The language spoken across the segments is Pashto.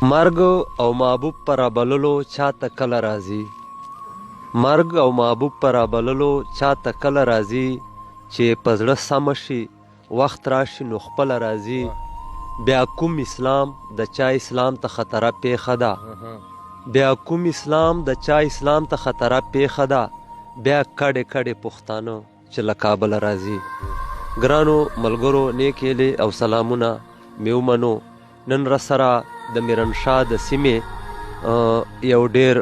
مرګ او محبوب پر رابللو چاته کله راځي؟ مرګ او محبوب پر رابللو چاته کله راځي؟ چې په زړه سمه شي وخت راشي نو خپله راځي. بیا کوم اسلام د چا اسلام ته خطره پیښه ده؟ بیا کوم اسلام د چا اسلام ته خطره پیښه ده؟ بیا کډې کډې پښتانه چې له کابله راځي. ګرانو ملګرو نیک هیلې او سلامونه مې ومنو. نن راسره د میرنشاه د سیمې یو ډېر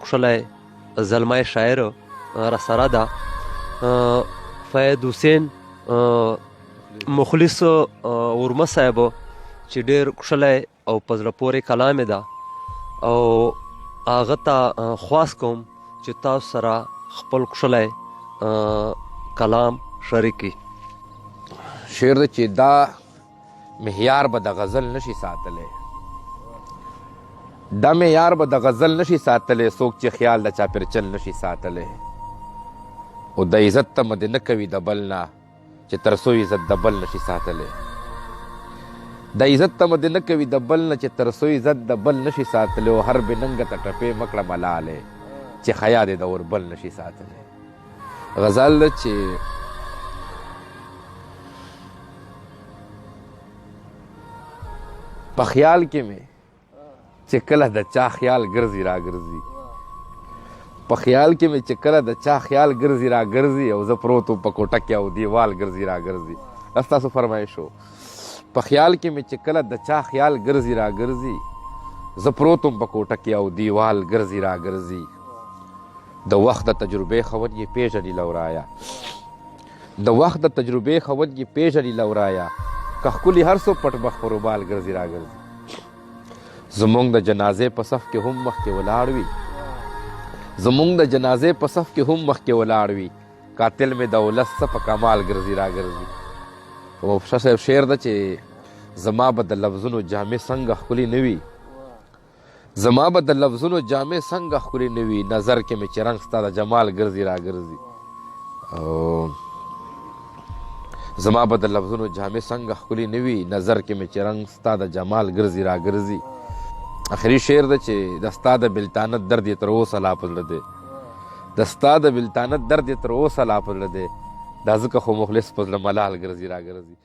ښکلی زلمی شاعر راسره ده، فیض حسین مخلص ورمه صاحب، چې ډېر ښکلی او په زړه پورې کلام ده، او هغه ته خواست کوم چې تاسو سره خپل ښکلی کلام شریک کړي. شعر ده چې دا معیار به د غزل نشي ساتلی، دا معیار به د غزل نشي ساتلی، څوک چې خیال د چاپېرچل نشي ساتلی. او د عزت تمه دې نه کوي د بل نه چې تر څو عزت د بل نشي ساتلی. د عزت تمه دې نه کوي د بل نه چې تر څو عزت د بل نشي ساتلی. او هر بې ننګه ته ټپې مه کړه ملالې چې حیا دې د اور بل نشي ساتلی. غزل ده چې په خیال کې مې چې کله د چا خیال ګرځي را ګرځي، په خیال کې مې چې کله د چا خیال ګرځي را ګرځي، او زه پروت وم په کوټه کې او دیوال ګرځي را ګرځي. دا ستاسو فرمایش و. په خیال کې مې چې کله د چا خیال ګرځي را ګرځي، زه پروت وم په کوټه کې او دیوال ګرځي را ګرځي. د وخت د تجربې خاوند یې پېژني لورایا، د وخت د تجربې خاوند یې پېژني لورایا، که ښکلي هر څو پټ مخ پر روبال ګرځي را ګرځي. زمونږ د جنازې په صف کې هم مخکې ولاړ وي، زمونږ د جنازې په صف کې هم مخکې ولاړ وي، قاتل مې د ولس څه په کمال ګرځي را ګرځي. او شاه صاحب شعر ده چې زما به د لفظونو جامې څنګه ښکلي نه وي، زما به د لفظونو جامې څنګه ښکلي نه وي، نظر کې مې چې رنګ ستا د جمال ګرځي را ګرځي. او زما به د لفظونو جامې څنګه ښکلي نه وي، نظر کې مې چې رنګ ستا د جمال ګرځي را ګرځي. آخري شعر ده چې د ستا د بلتانت درد یې تر اوسه لا په زړه دی، د ستا د بلتانت درد یې تر اوسه لا په زړه دی، دا ځکه خو مخلص په زړه ملال ګرځي را ګرځي.